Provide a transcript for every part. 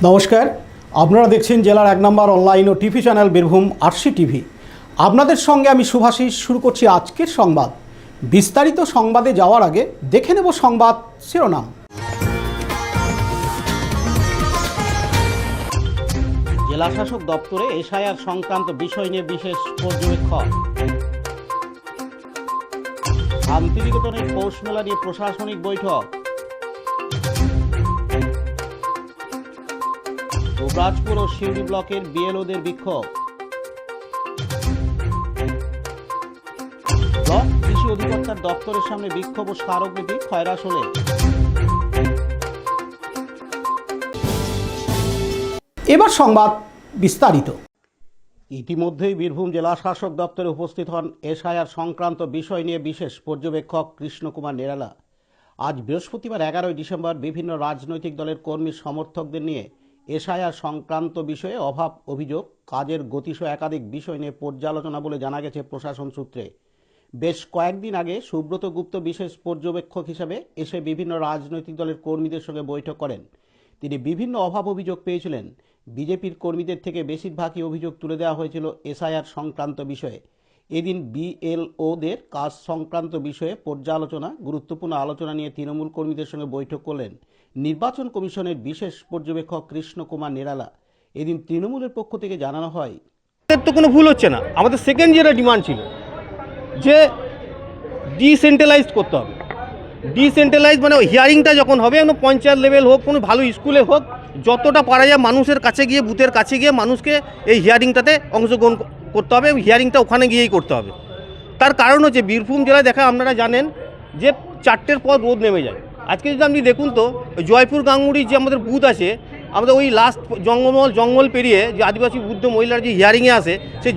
নমস্কার, আপনারা দেখছেন জেলার 1 নম্বর অনলাইন ও TV channel Birbhum RC TV. আপনাদের সঙ্গে আমি শুভাশিস শুরু করছি আজকের সংবাদ। বিস্তারিত সংবাদে যাওয়ার আগে দেখে নেব সংবাদ শিরোনাম। জেলা শাসক দপ্তরে এসআইআর সংক্রান্ত বিষয় নিয়ে বিশেষ পর্যবেক্ষক। শান্তিনিকেতনের পৌষ মেলা নিয়ে প্রশাসনিক বৈঠক। রাজপুর ও শিউড়ি ব্লকের বিএলওদের বিক্ষোভ। ব্লক কৃষি অধিকর্তার দপ্তরের সামনে বিক্ষোভ ও স্মারকলিপি খয়রাশোলে। এবার সংবাদ বিস্তারিত। ইতিমধ্যেই বীরভূম জেলা শাসক দপ্তরে উপস্থিত হন এসআইআর সংক্রান্ত বিষয় নিয়ে বিশেষ পর্যবেক্ষক কৃষ্ণকুমার নিরালা। আজ বৃহস্পতিবার 11 ডিসেম্বর বিভিন্ন রাজনৈতিক দলের কর্মী সমর্থকদের নিয়ে এসআইআর সংক্রান্ত বিষয়ে অভাব অভিযোগ, কাজের গতিসহ একাধিক বিষয় নিয়ে পর্যালোচনা বলে জানা গেছে প্রশাসন সূত্রে। বেশ কয়েকদিন আগে সুব্রত গুপ্ত বিশেষ পর্যবেক্ষক হিসেবে এসে বিভিন্ন রাজনৈতিক দলের কর্মীদের সঙ্গে বৈঠক করেন। তিনি বিভিন্ন অভাব অভিযোগ পেয়েছিলেন। বিজেপির কর্মীদের থেকে বেশিরভাগই অভিযোগ তুলে দেওয়া হয়েছিল এসআইআর সংক্রান্ত বিষয়ে। এদিন বিএলওদের কাজ সংক্রান্ত বিষয়ে পর্যালোচনা, গুরুত্বপূর্ণ আলোচনা নিয়ে তৃণমূল কর্মীদের সঙ্গে বৈঠক করলেন নির্বাচন কমিশনের বিশেষ পর্যবেক্ষক কৃষ্ণকুমার নিরালা। এদিন তৃণমূলের পক্ষ থেকে জানানো হয়, তো কোনো ভুল হচ্ছে না। আমাদের সেকেন্ড যেটা ডিমান্ড ছিল যে ডিসেন্ট্রালাইজড করতে হবে। ডিসেন্ট্রালাইজ মানে হিয়ারিংটা যখন হবে কোনো পঞ্চায়েত লেভেল হোক, কোনো ভালো স্কুলে হোক, যতটা পারা যায় মানুষের কাছে গিয়ে, বুথের কাছে গিয়ে মানুষকে এই হিয়ারিংটাতে অংশগ্রহণ করতে হবে। হিয়ারিংটা ওখানে গিয়েই করতে হবে। তার কারণ হচ্ছে বীরভূম জেলায় দেখা আপনারা জানেন যে 4টের পর রোদ নেমে যায়। আজকে যদি আপনি দেখুন তো জয়পুর গাঙ্গুড়ির যে আমাদের বুথ আছে, আমাদের ওই লাস্ট জঙ্গল পেরিয়ে যে আদিবাসী বুদ্ধ মহিলার যে হিয়ারিংয়ে আসে, সেই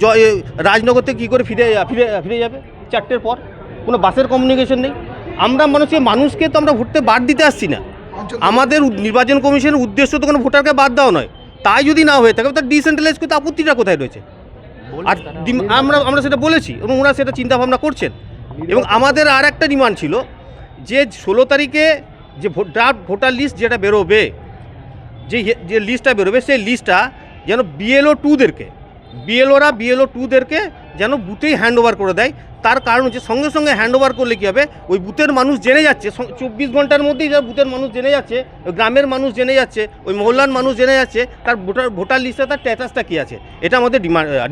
রাজনগর থেকে কী করে ফিরে যাবে 4টের পর? কোনো বাসের কমিউনিকেশন নেই। আমরা মানুষকে তো আমরা ভোটে বাদ দিতে আসছি না। আমাদের নির্বাচন কমিশনের উদ্দেশ্য তো কোনো ভোটারকে বাদ দেওয়া নয়। তাই যদি না হয়ে থাকে তার ডিসেন্ট্রালাইজ করতে আপত্তিটা কোথায় রয়েছে? আর আমরা সেটা বলেছি এবং ওরা সেটা চিন্তাভাবনা করছেন। এবং আমাদের আর একটা ডিমান্ড ছিল যে 16 তারিখে যে ড্রাফট ভোটার লিস্ট যেটা বেরোবে, যে লিস্টটা বেরোবে, সেই লিস্টটা যেন বিএলও 2দেরকে যেন বুথেই হ্যান্ড ওভার করে দেয়। তার কারণ হচ্ছে সঙ্গে সঙ্গে হ্যান্ড ওভার করলে কী হবে, ওই বুথের মানুষ জেনে যাচ্ছে 24 ঘন্টার মধ্যেই যারা বুথের মানুষ জেনে যাচ্ছে, ওই গ্রামের মানুষ জেনে যাচ্ছে, ওই মহল্লার মানুষ জেনে যাচ্ছে তার ভোটার লিস্টে তার স্ট্যাটাসটা কী আছে। এটা আমাদের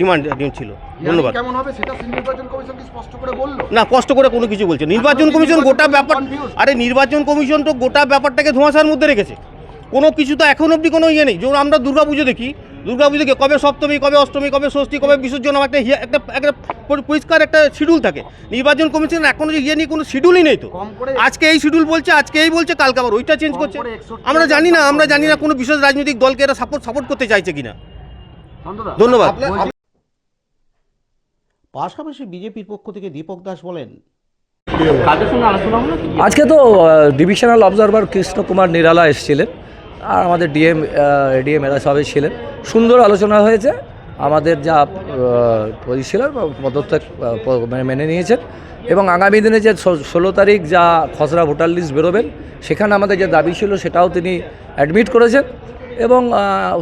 ডিমান্ড ছিল। ধন্যবাদ। না, স্পষ্ট করে কোনো কিছু বলছে নির্বাচন কমিশন। গোটা ব্যাপার, নির্বাচন কমিশন তো গোটা ব্যাপারটাকে ধোঁয়াশার মধ্যে রেখেছে। কোনো কিছু তো এখন অবধি কোনো ইয়ে নেই। যেমন আমরা দুর্গাপুজো দেখি, কবে সপ্তমী, কবে অষ্টমী, কবে ষষ্ঠী, কবে বিসর্জন, একটা পরিষ্কার একটা শিডিউল থাকে। নির্বাচন কমিশন এখনো যে ইয়ে নিয়ে কোনো শিডিউলই নেই। তো আজকে এই শিডিউল বলছে, আজকে এই বলছে, কালকে আবার ওইটা চেঞ্জ করছে। আমরা জানি না কোনো বিশেষ রাজনৈতিক দলকে এরা সাপোর্ট করতে চাইছে কিনা। ধন্যবাদ। পাশাপাশি বিজেপির পক্ষ থেকে দীপক দাস বলেন, আজকে তো ডিভিশনাল অবজারভার কৃষ্ণকুমার নিরালা এসেছিলেন, আর আমাদের এডিএম এরা সবাই ছিলেন। সুন্দর আলোচনা হয়েছে। আমাদের যা ছিল পদত্যাগ মেনে নিয়েছেন এবং আগামী দিনে যে 16 তারিখ যা খসড়া ভোটার লিস্ট বেরোবেন, সেখানে আমাদের যে দাবি ছিল সেটাও তিনি অ্যাডমিট করেছেন। এবং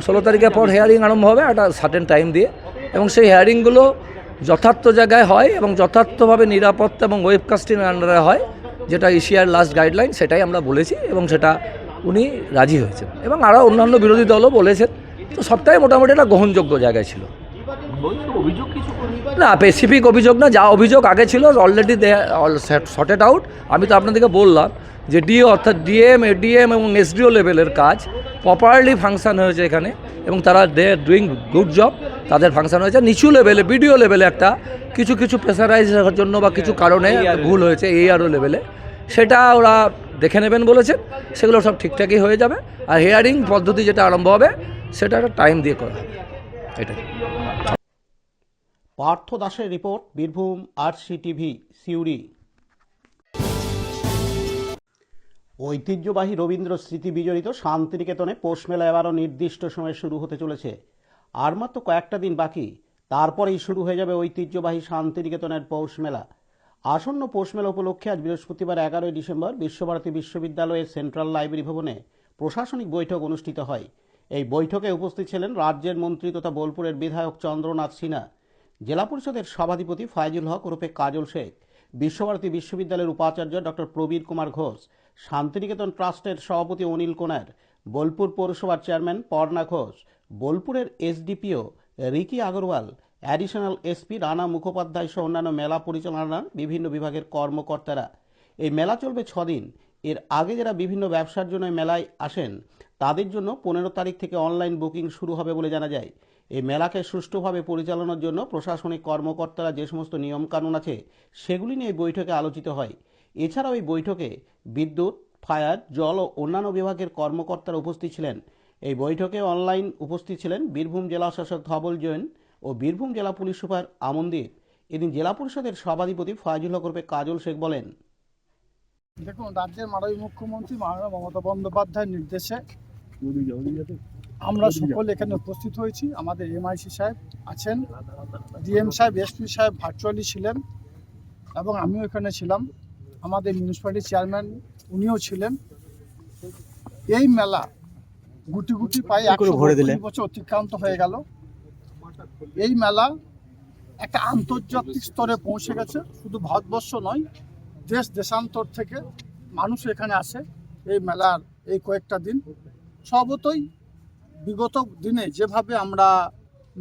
16 তারিখের পর হেয়ারিং আরম্ভ হবে একটা সার্টেন টাইম দিয়ে, এবং সেই হেয়ারিংগুলো যথার্থ জায়গায় হয় এবং যথার্থভাবে নিরাপত্তা এবং ওয়েবকাস্টিংয়ের আন্ডারে হয়, যেটা এশিয়ার লাস্ট গাইডলাইন, সেটাই আমরা বলেছি এবং সেটা উনি রাজি হয়েছেন এবং আরও অন্যান্য বিরোধী দলও বলেছেন। তো সবটাই মোটামুটি একটা গ্রহণযোগ্য জায়গায় ছিল। না, স্পেসিফিক অভিযোগ না, যা অভিযোগ আগে ছিল অলরেডি সর্টেড আউট। আমি তো আপনাদেরকে বললাম যে অর্থাৎ ডিএম, এডিএম এবং এসডিও লেভেলের কাজ প্রপারলি ফাংশন হয়েছে এখানে, এবং তারা ডুইং গুড জব। তাদের ফাংশন হয়েছে। নিচু লেভেলে, বিডিও লেভেলে একটা কিছু প্রেসারাইজ হওয়ার জন্য বা কিছু কারণে ভুল হয়েছে ARO লেভেলে, সেটা ওরা দেখে নেবেন বলেছেন। সেগুলো সব ঠিকঠাকই হয়ে যাবে। আর হিয়ারিং পদ্ধতি যেটা আরম্ভ হবে সেটা একটা টাইম দিয়ে করা হবে। এটাই। পার্থ দাসের report, Birbhum RC TV, Suri. ঐতিহ্যবাহী রবীন্দ্র স্মৃতি বিজড়িত শান্তিনিকেতনে পৌষ মেলা এবারও নির্দিষ্ট সময়ে শুরু হতে চলেছে। আর মাত্র কয়েকটা দিন বাকি, তারপরেই শুরু হয়ে যাবে ঐতিহ্যবাহী শান্তিনিকেতনের পৌষ মেলা। আসন্ন পৌষ মেলা উপলক্ষে আজ বৃহস্পতিবার 11 ডিসেম্বর বিশ্বভারতী বিশ্ববিদ্যালয়ের সেন্ট্রাল লাইব্রেরি ভবনে প্রশাসনিক বৈঠক অনুষ্ঠিত হয়। এই বৈঠকে উপস্থিত ছিলেন রাজ্যের মন্ত্রী তথা বোলপুরের বিধায়ক চন্দ্রনাথ সিনহা, জেলা পরিষদের সভাধিপতি ফাইজুল হক ওরফে কাজল শেখ, বিশ্বভারতী বিশ্ববিদ্যালয়ের উপাচার্য ডক্টর প্রবীর কুমার ঘোষ, শান্তিনিকেতন ট্রাস্টের সভাপতি অনিল কোনার, বোলপুর পৌরসভার চেয়ারম্যান পর্ণা ঘোষ, বোলপুরের SDPO Ricky Agarwal, additional SP Rana Mukhopadhyay সহ অন্যান্য মেলা পরিচালনার বিভিন্ন বিভাগের কর্মকর্তারা। এই মেলা চলবে 6 দিন। এর আগে যারা বিভিন্ন ব্যবসার জন্য মেলায় আসেন তাদের জন্য 15 তারিখ থেকে অনলাইন বুকিং শুরু হবে বলে জানা যায়। এই মেলাকে সুষ্ঠুভাবে পরিচালনার জন্য প্রশাসনিক কর্মকর্তারা যে সমস্ত নিয়মকানুন আছে সেগুলি নিয়ে এই বৈঠকে আলোচিত হয়। এছাড়াও এই বৈঠকে বিদ্যুৎ, ফায়ার, জল ও অন্যান্য বিভাগের কর্মকর্তারা উপস্থিত ছিলেন। এই বৈঠকে অনলাইন উপস্থিত ছিলেন বীরভূম জেলা শাসক ধবল জৈন ও বীরভূম জেলা পুলিশ সুপার আমনদীপ। এদিন জেলা পরিষদের সভাধিপতি ফাইজুল হক ওরফে কাজল শেখ বলেন, দেখুন, রাজ্যের মাননীয় মুখ্যমন্ত্রী মাননীয় মমতা বন্দ্যোপাধ্যায়ের নির্দেশে আমরা সকলে এখানে উপস্থিত হয়েছি। আমাদের এমআইসি সাহেব আছেন, ডিএম সাহেব, এসপি সাহেব ভার্চুয়ালি ছিলেন এবং আমিও এখানে ছিলাম। আমাদের মিউনিসিপ্যালিটি চেয়ারম্যান উনিও ছিলেন। এই মেলা গুটি গুটি পায়ে 120 বছর অতিক্রান্ত হয়ে গেল। এই মেলা একটা আন্তর্জাতিক স্তরে পৌঁছে গেছে। শুধু ভারতবর্ষ নয়, দেশ দেশান্তর থেকে মানুষ এখানে আসে এই মেলার এই কয়েকটা দিন। স্বভাবতই বিগত দিনে যেভাবে আমরা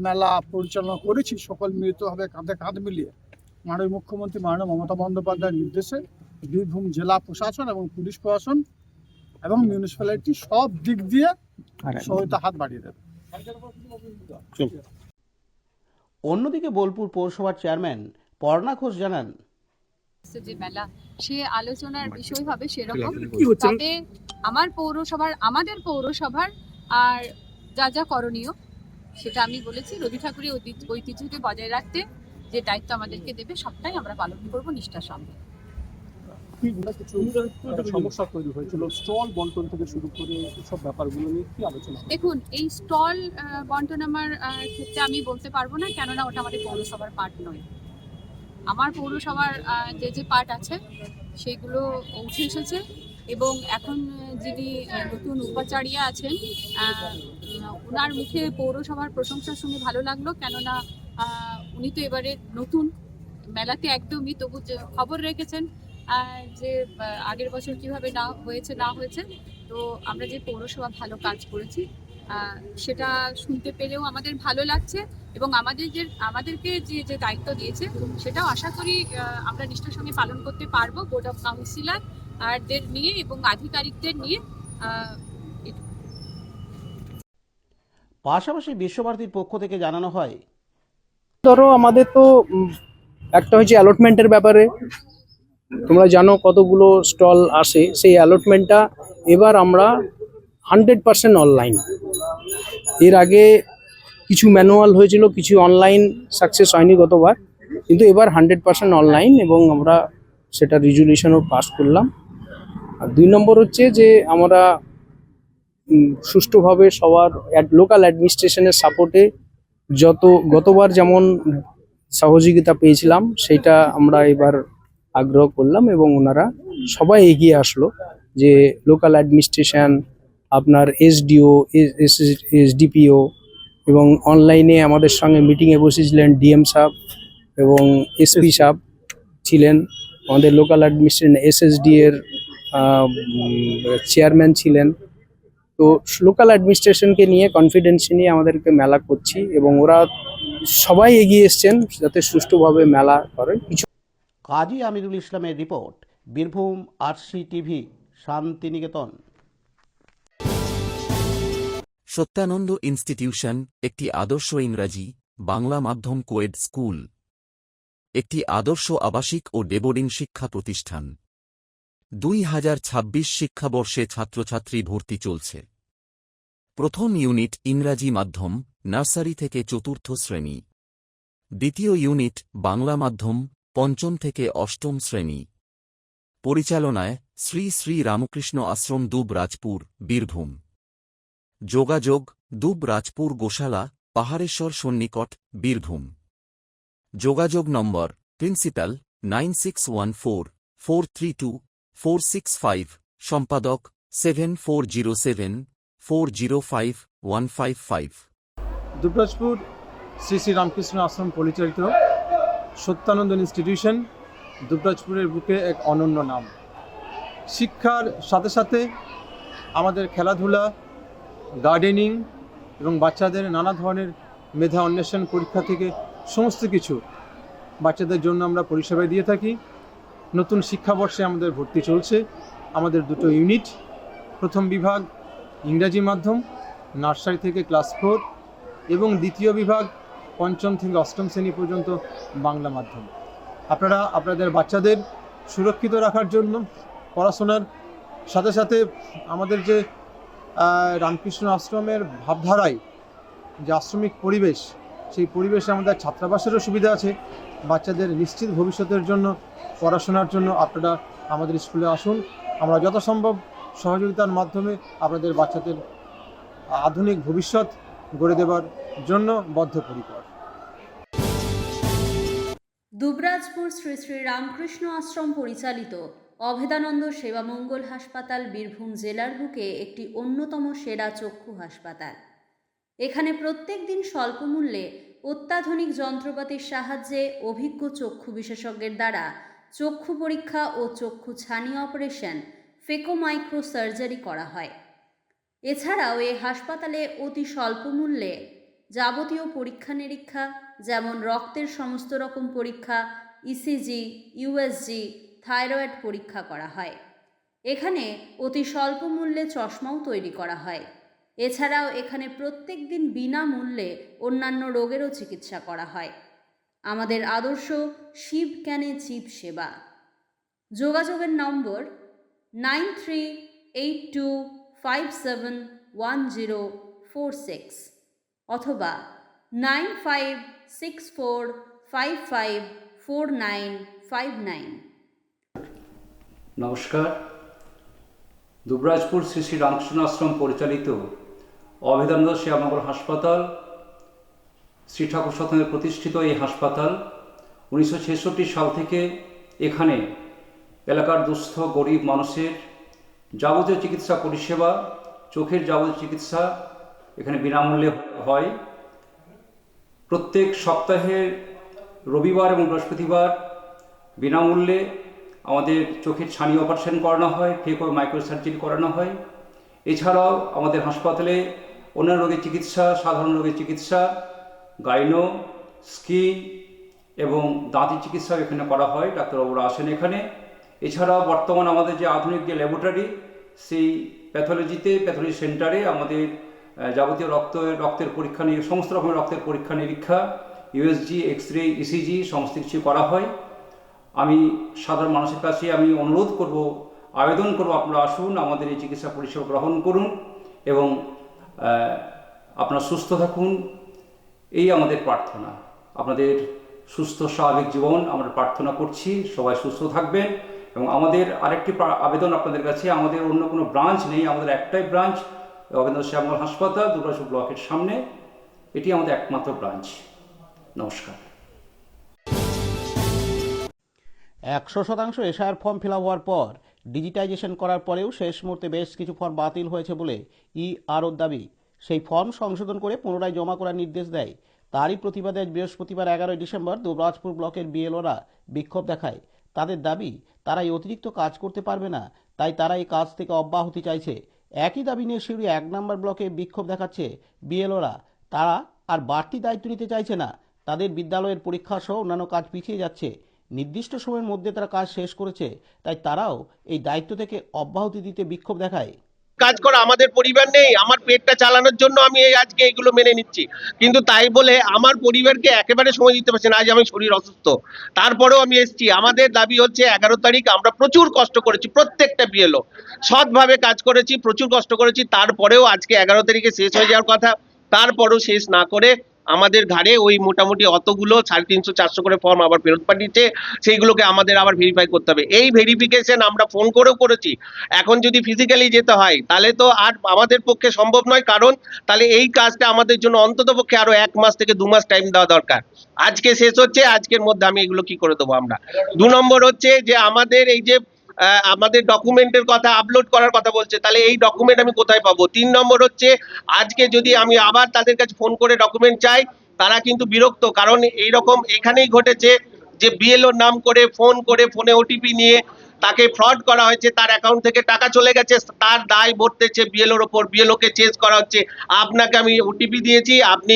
মেলা পরিচালনা করেছি সকল মিলিতভাবে কাঁধে কাঁধ মিলিয়ে মাননীয় মুখ্যমন্ত্রী মাননীয় মমতা বন্দ্যোপাধ্যায়ের নির্দেশে বীরভূম জেলা প্রশাসন এবং পুলিশ প্রশাসন এবং মিউনিসিপ্যালিটি সব দিক দিয়ে সহায়তা হাত বাড়িয়ে দেবে। অন্যদিকে বোলপুর পৌরসভার চেয়ারম্যান পর্ণা ঘোষ জানান, যে মেলা সে আলোচনার বিষয় হবে সেরকম, তবে আমাদের পৌরসভার আর যা যা করণীয় সেটা আমি বলেছি। রবি ঠাকুরের ঐতিহ্যকে বজায় রাখতে যে দায়িত্ব আমাদেরকে দেবে সবটাই আমরা পালন করব নিষ্ঠার সঙ্গে। সমস্যা তৈরি হয়েছিল স্টল বন্টন থেকে শুরু করে সব ব্যাপারগুলো নিয়ে কি আলোচনা? দেখুন, এই স্টল বন্টন আমার ক্ষেত্রে আমি বলতে পারবো না, কেননা ওটা আমাদের পৌরসভার পার্ট নয়। আমার পৌরসভার যে পার্ট আছে সেগুলো উঠে এসেছে এবং এখন যিনি নতুন উপাচার্য আছেন ওনার মুখে পৌরসভার প্রশংসা শুনে ভালো লাগলো, কেননা উনি তো এবারে নতুন মেলাতে একদমই, তবু খবর রেখেছেন যে আগের বছর কিভাবে না হয়েছে। তো আমরা যে পৌরসভা ভালো কাজ করেছি সেটা শুনতে পেলেও আমাদের ভালো লাগছে এবং আমাদেরকে যে দায়িত্ব দিয়েছে সেটাও আশা করি আমরা নিষ্ঠার সঙ্গে পালন করতে পারবো, বোর্ড অফ কাউন্সিলরদের নিয়ে এবং আধিকারিকদের নিয়ে। পাশাপাশি বিশ্বভারতীর পক্ষ থেকে জানানো হয়, ধরো আমাদের তো একটা হচ্ছে অ্যালটমেন্টের ব্যাপারে, তোমরা জানো কতগুলো স্টল আসে, সেই অ্যালটমেন্টটা এবার আমরা 100% অনলাইন। এর আগে কিছু ম্যানুয়াল হয়েছিল, কিছু অনলাইন সাকসেস হয়নি গতবার, কিন্তু এবার 100% অনলাইন এবং আমরা সেটা রেজুলিউশনও পাস করলাম। আর 2 নম্বর হচ্ছে যে আমরা সুষ্ঠুভাবে সবার লোকাল অ্যাডমিনিস্ট্রেশনের সাপোর্টে গতবার যেমন সহযোগিতা পেয়েছিলাম সেটা আমরা এবার আগ্রহ করলাম এবং ওনারা সবাই এগিয়ে আসলো যে লোকাল অ্যাডমিনিস্ট্রেশন, আপনার এসডিও, এসডিপিও এবং অনলাইনে আমাদের সঙ্গে মিটিংয়ে বসেছিলেন ডিএম সাহেব এবং এসপি সাহেব ছিলেন, আমাদের লোকাল অ্যাডমিনিস্ট্রেশন এসএসডি এর চেয়ারম্যান ছিলেন। তো লোকাল অ্যাডমিনিস্ট্রেশনকে নিয়ে কনফিডেন্স নিয়ে আমাদেরকে মেলা করছি এবং ওরা সবাই এগিয়ে এসছেন যাতে সুষ্ঠুভাবে মেলা করে। কাজী আমিরুল ইসলামের report, Birbhum RC TV, Shantiniketan. Satyananda institution একটি আদর্শ ইংরাজি বাংলা মাধ্যম কোয়েড স্কুল, একটি আদর্শ আবাসিক ও ডেবোর্ডিং শিক্ষা প্রতিষ্ঠান। 2026 শিক্ষাবর্ষে ছাত্রছাত্রী ভর্তি চলছে। প্রথম ইউনিট ইংরাজি মাধ্যম, নার্সারি থেকে 4র্থ শ্রেণী। দ্বিতীয় ইউনিট বাংলা মাধ্যম, 5ম থেকে 8ম শ্রেণী। পরিচালনায় শ্রী শ্রী রামকৃষ্ণ আশ্রম, দুবরাজপুর, বীরভূম। যোগাযোগ দুবরাজপুর গোশালা, পাহাড়েশ্বর সন্নিকট, বীরভূম। যোগাযোগ নম্বর প্রিন্সিপাল 9614432465, সম্পাদক 7407 405155। দুবরাজপুর শ্রী শ্রী রামকৃষ্ণ আশ্রম পরিচালিত সত্যানন্দ ইনস্টিটিউশন দুবরাজপুরের বুকে এক অনন্য নাম। শিক্ষার সাথে সাথে আমাদের খেলাধুলা, গার্ডেনিং এবং বাচ্চাদের নানা ধরনের মেধা অন্বেষণ পরীক্ষা থেকে সমস্ত কিছু বাচ্চাদের জন্য আমরা পরিষেবা দিয়ে থাকি। নতুন শিক্ষাবর্ষে আমাদের ভর্তি চলছে। আমাদের দুটো ইউনিট, প্রথম বিভাগ ইংরাজি মাধ্যম নার্সারি থেকে ক্লাস 4 এবং দ্বিতীয় বিভাগ পঞ্চম থেকে অষ্টম শ্রেণী পর্যন্ত বাংলা মাধ্যম। আপনারা আপনাদের বাচ্চাদের সুরক্ষিত রাখার জন্য পড়াশোনার সাথে সাথে আমাদের যে রামকৃষ্ণ আশ্রমের ভাবধারায় যে আশ্রমিক পরিবেশ, সেই পরিবেশে আমাদের ছাত্রাবাসেরও সুবিধা আছে। বাচ্চাদের নিশ্চিত ভবিষ্যতের জন্য পড়াশোনার জন্য আপনারা আমাদের স্কুলে আসুন। আমরা যথাসম্ভব সহযোগিতার মাধ্যমে আপনাদের বাচ্চাদের আধুনিক ভবিষ্যৎ গড়ে দেওয়ার জন্য বদ্ধপরিকর। দুবরাজপুর শ্রী শ্রী রামকৃষ্ণ আশ্রম পরিচালিত অভেদানন্দ সেবামঙ্গল হাসপাতাল বীরভূম জেলার বুকে একটি অন্যতম সেরা চক্ষু হাসপাতাল। এখানে প্রত্যেক দিন স্বল্প মূল্যে অত্যাধুনিক যন্ত্রপাতির সাহায্যে অভিজ্ঞ চক্ষু বিশেষজ্ঞের দ্বারা চক্ষু পরীক্ষা ও চক্ষু ছানি অপারেশন, ফেকো মাইক্রো সার্জারি করা হয়। এছাড়াও এই হাসপাতালে অতি স্বল্প মূল্যে যাবতীয় পরীক্ষা নিরীক্ষা যেমন রক্তের সমস্ত রকম পরীক্ষা, ইসিজি, ইউএসজি, থাইরয়েড পরীক্ষা করা হয়। এখানে অতি স্বল্প মূল্যে চশমাও তৈরি করা হয়। এছাড়াও এখানে প্রত্যেক দিন বিনামূল্যে অন্যান্য রোগেরও চিকিৎসা করা হয়। আমাদের আদর্শ শিব ক্যানে চিপ সেবা। যোগাযোগের নম্বর 9382571046 অথবা 9564554959। নমস্কার। দুবরাজপুর শ্রী শ্রী রামকৃষ্ণ আশ্রম পরিচালিত অভেদানন্দ সেবামঙ্গল হাসপাতাল, শ্রী ঠাকুর সত্যানন্দের প্রতিষ্ঠিত এই হাসপাতাল 1966 সাল থেকে এখানে এলাকার দুস্থ গরিব মানুষের যাবতীয় চিকিৎসা পরিষেবা, চোখের যাবতীয় চিকিৎসা এখানে বিনামূল্যে হয়। প্রত্যেক সপ্তাহের রবিবার এবং বৃহস্পতিবার বিনামূল্যে আমাদের চোখের ছানি অপারেশন করানো হয়, ফেকো মাইক্রো সার্জারি করানো হয়। এছাড়াও আমাদের হাসপাতালে অন্যান্য রোগের চিকিৎসা, সাধারণ রোগের চিকিৎসা, গাইনো, স্কিন এবং দাঁতের চিকিৎসা এখানে করা হয়। ডাক্তারবাবুরা আসেন এখানে। এছাড়াও বর্তমান আমাদের যে আধুনিক যে ল্যাবরেটরি, সেই প্যাথোলজি সেন্টারে আমাদের যাবতীয় রক্তের পরীক্ষা নিয়ে সমস্ত রকমের রক্তের পরীক্ষা নিরীক্ষা, ইউএসজি, এক্স-রে, ইসিজি সমস্ত কিছু করা হয়। আমি সাধারণ মানুষের কাছে আমি অনুরোধ করব, আবেদন করব, আপনারা আসুন, আমাদের এই চিকিৎসা পরিষেবা গ্রহণ করুন এবং আপনারা সুস্থ থাকুন। এই আমাদের প্রার্থনা। আপনাদের সুস্থ স্বাভাবিক জীবন আমরা প্রার্থনা করছি। সবাই সুস্থ থাকবেন। এবং আমাদের আরেকটি আবেদন আপনাদের কাছে, আমাদের অন্য কোনো ব্রাঞ্চ নেই, আমাদের একটাই ব্রাঞ্চ অভেদানন্দ সেবামঙ্গল হাসপাতাল, দুবরাজপুর ব্লকের সামনে। এটি আমাদের একমাত্র ব্রাঞ্চ। নমস্কার। 100% এসআইআর ফর্ম ফিল আপ হওয়ার পর ডিজিটাইজেশন করার পরেও শেষ মুহূর্তে বেশ কিছু ফর্ম বাতিল হয়েছে বলে ইআরওর দাবি। সেই ফর্ম সংশোধন করে পুনরায় জমা করার নির্দেশ দেয়। তারই প্রতিবাদে আজ বৃহস্পতিবার 11 ডিসেম্বর দুবরাজপুর ব্লকের বিএলওরা বিক্ষোভ দেখায়। তাদের দাবি, তারা এই অতিরিক্ত কাজ করতে পারবে না, তাই তারা এই কাজ থেকে অব্যাহতি চাইছে। একই দাবি নিয়ে সিউড়ি 1 নম্বর ব্লকে বিক্ষোভ দেখাচ্ছে বিএলওরা। তারা আর বাড়তি দায়িত্ব নিতে চাইছে না। তাদের বিদ্যালয়ের পরীক্ষা সহ অন্যান্য কাজ পিছিয়ে যাচ্ছে। নির্দিষ্ট সময়ের মধ্যে তারা কাজ শেষ করেছে, তাই তারাও এই দায়িত্ব থেকে অব্যাহতি দিতে বিক্ষোভ দেখায়। কাজ করা আমাদের পরিবার নেই, আমার পেটটা চালানোর জন্য আমি আজকে এগুলো মেনে নিচ্ছি, কিন্তু তাই বলে আমার পরিবারকে একেবারে সময় দিতে পারছি না। আজ আমি শরীর অসুস্থ, তারপরেও আমি এসেছি। আমাদের দাবি হচ্ছে 11 তারিখ। আমরা প্রচুর কষ্ট করেছি, প্রত্যেকটা বিএলও সৎভাবে কাজ করেছি, প্রচুর কষ্ট করেছি। তারপরেও আজকে 11 তারিখে শেষ হয়ে যাওয়ার কথা, তারপরেও শেষ না করে আমাদের ঘাড়ে ওই মোটামুটি অতগুলো 350-400 করে ফর্ম আবার ফেরত পাঠিয়েছে। সেইগুলোকে আমাদের আবার ভেরিফাই করতে হবে। এই ভেরিফিকেশন আমরা ফোন করেও করেছি। এখন যদি ফিজিক্যালি যেতে হয় তাহলে তো আর আমাদের পক্ষে সম্ভব নয়, কারণ তাহলে এই কাজটা আমাদের জন্য অন্তত পক্ষে আরো 1 মাস থেকে 2 মাস টাইম দেওয়া দরকার। আজকে শেষ হচ্ছে, আজকের মধ্যে আমি এগুলো কি করে দেবো আমরা। 2 নম্বর হচ্ছে যে আমাদের এই যে আমাদের ডকুমেন্টের কথা আপলোড করার কথা বলছে, তাহলে এই ডকুমেন্ট আমি কোথায় পাবো? 3 নম্বর হচ্ছে, আজকে যদি আমি আবার তাদের কাছে ফোন করে ডকুমেন্ট চাই, তারা কিন্তু বিরক্ত, কারণ এইরকম এখানেই ঘটেছে যে বিএলওর নাম করে ফোনে ওটিপি নিয়ে তাকে ফ্রড করা হয়েছে, তার অ্যাকাউন্ট থেকে টাকা চলে গেছে, তার দায় বর্তেছে বিএলওর ওপর, বিএলওকে চেঞ্জ করা হচ্ছে, আপনাকে আমি ওটিপি দিয়েছি, আপনি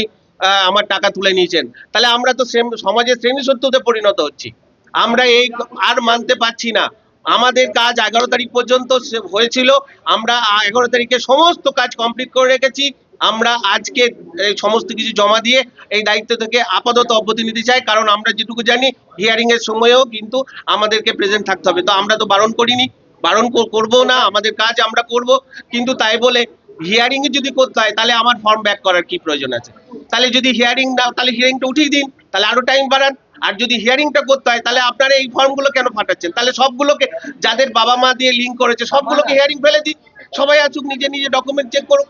আমার টাকা তুলে নিয়েছেন। তাহলে আমরা তো সমাজের শ্রেণীশত্রুতে পরিণত হচ্ছি। আমরা এই আর মানতে পারছি না। আমাদের কাজ 11 তারিখ পর্যন্ত হয়েছিল, আমরা 11 তারিখে সমস্ত কাজ কমপ্লিট করে রেখেছি। আমরা আজকে এই সমস্ত কিছু জমা দিয়ে এই দায়িত্ব থেকে আপাতত অব্যাহতি নিতে চাই, কারণ আমরা যেটুকু জানি হিয়ারিং এর সময়েও কিন্তু আমাদেরকে প্রেজেন্ট থাকতে হবে। তো আমরা তো বারণ করিনি, বারণ করবো না, আমাদের কাজ আমরা করব, কিন্তু তাই বলে হিয়ারিং এ যদি করতে হয় তাহলে আমার ফর্ম ব্যাক করার কি প্রয়োজন আছে? তাহলে যদি হিয়ারিং না, তাহলে হিয়ারিংটা উঠিয়ে দিন, তাহলে আরো টাইম বাড়ান। আর যদি হিয়ারিংটা করতে হয় তাহলে আপনারা এই ফর্মগুলো কেন ফাটাচ্ছেন? তাহলে সবগুলোকে, যাদের বাবা মা দিয়ে লিঙ্ক করেছে সবগুলোকে হিয়ারিং ফেলে দিন, সবাই আসুক, নিজে নিজে ডকুমেন্ট চেক করুক।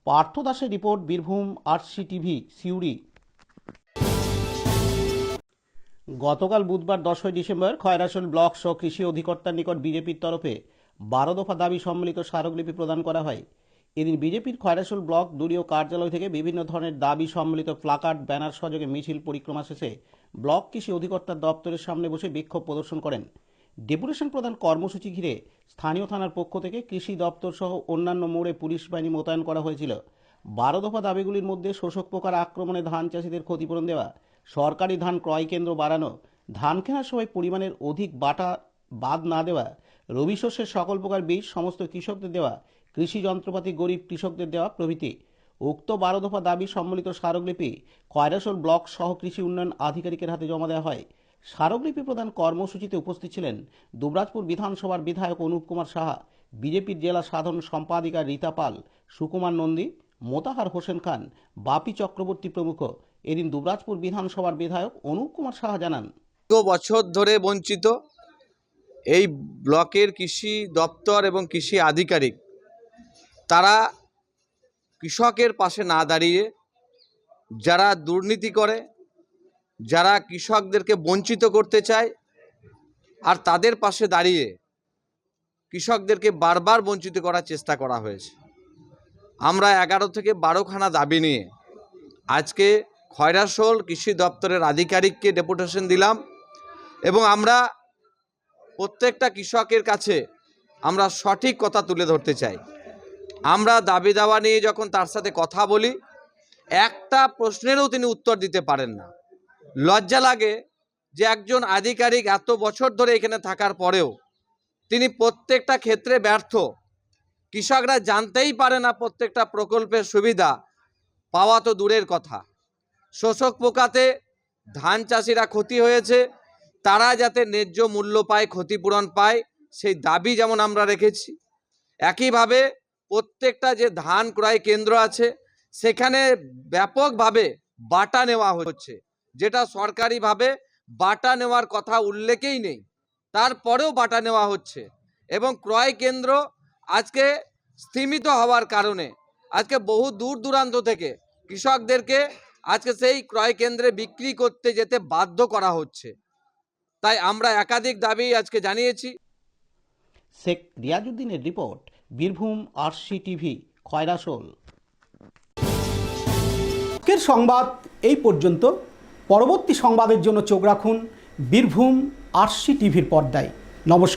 পার্থ দাসের রিপোর্ট, বীরভূম RCTV, সিউড়ি। গতকাল বুধবার 10ই ডিসেম্বর খয়রাসোল ব্লক সহ কৃষি অধিকর্তার নিকট বিজেপির তরফে 12 দফা দাবি সম্মিলিত স্মারকলিপি প্রদান করা হয়। এদিন বিজেপির খয়রাসোল ব্লক দলীয় কার্যালয় থেকে বিভিন্ন ধরনের দাবি সম্মিলিত প্লাকার্ড, ব্যানার সহযোগে মিছিল পরিক্রমা শেষে ব্লক কৃষি অধিকর্তার দপ্তরের সামনে বসে বিক্ষোভ প্রদর্শন করেন। ডেপুটেশন প্রদান কর্মসূচি ঘিরে স্থানীয় থানার পক্ষ থেকে কৃষি দপ্তর সহ অন্যান্য মোড়ে পুলিশ বাহিনী মোতায়েন করা হয়েছিল। 12 দফা দাবিগুলির মধ্যে শোষক পোকার আক্রমণে ধান চাষিদের ক্ষতিপূরণ দেওয়া, সরকারি ধান ক্রয় কেন্দ্র বাড়ানো, ধান কেনার সময় পরিমাণের অধিক বাটা বাদ না দেওয়া, রবি শস্যের সকল প্রকার বীজ সমস্ত কৃষকদের দেওয়া, কৃষি যন্ত্রপাতি গরিব কৃষকদের দেওয়া প্রভৃতি। উক্ত 12 দফা দাবি সম্মিলিত স্মারকলিপি খয়রাসোল ব্লক সহ কৃষি উন্নয়ন আধিকারিকের হাতে জমা দেওয়া হয়। স্মারকলিপি প্রদান কর্মসূচিতে উপস্থিত ছিলেন দুবরাজপুর বিধানসভার বিধায়ক অনুপ কুমার সাহা, বিজেপির জেলা সাধারণ সম্পাদিকা রীতা পাল, সুকুমার নন্দী, মোতাহার হোসেন খান, বাপি চক্রবর্তী প্রমুখ। এদিন দুবরাজপুর বিধানসভার বিধায়ক অনুপ কুমার সাহা জানান, বছর ধরে বঞ্চিত এই ব্লকের কৃষি দপ্তর এবং কৃষি আধিকারিক, তারা কৃষকের পাশে না দাঁড়িয়ে যারা দুর্নীতি করে, যারা কৃষকদেরকে বঞ্চিত করতে চায়, আর তাদের পাশে দাঁড়িয়ে কৃষকদেরকে বারবার বঞ্চিত করার চেষ্টা করা হয়েছে। আমরা 11 থেকে 12খানা দাবি নিয়ে আজকে খয়রাসোল কৃষি দপ্তরের আধিকারিককে ডেপুটেশন দিলাম, এবং আমরা প্রত্যেকটা কৃষকের কাছে আমরা সঠিক কথা তুলে ধরতে চাই। আমরা দাবি দাওয়া নিয়ে যখন তার সাথে কথা বলি, একটা প্রশ্নেরও তিনি উত্তর দিতে পারেন না। লজ্জা লাগে যে একজন আধিকারিক এত বছর ধরে এখানে থাকার পরেও তিনি প্রত্যেকটা ক্ষেত্রে ব্যর্থ। কৃষকরা জানতেই পারে না প্রত্যেকটা প্রকল্পের সুবিধা পাওয়া তো দূরের কথা। শোষক পোকাতে ধান চাষিরা ক্ষতি হয়েছে, তারা যাতে ন্যায্য মূল্য পায়, ক্ষতিপূরণ পায়, সেই দাবি যেমন আমরা রেখেছি। একইভাবে প্রত্যেকটা যে ধান ক্রয় কেন্দ্র আছে সেখানে ব্যাপকভাবে বাটা নেওয়া হচ্ছে, যেটা সরকারিভাবে বাটা নেওয়ার কথা উল্লেখেই নেই, তারপরেও বাটা নেওয়া হচ্ছে। এবং ক্রয় কেন্দ্র আজকে স্থিমিত হওয়ার কারণে আজকে বহু দূর দূরান্ত থেকে কৃষকদেরকে আজকে সেই ক্রয় কেন্দ্রে বিক্রি করতে যেতে বাধ্য করা হচ্ছে। তাই আমরা একাধিক দাবি আজকে জানিয়েছি। শেখ রিয়াজউদ্দিনের রিপোর্ট, বীরভূম RCTV, খয়রাসোল। আজকের সংবাদ এই পর্যন্ত। পরবর্তী সংবাদের জন্য চোখ রাখুন বীরভূম RCTVর পর্দায়। নমস্কার।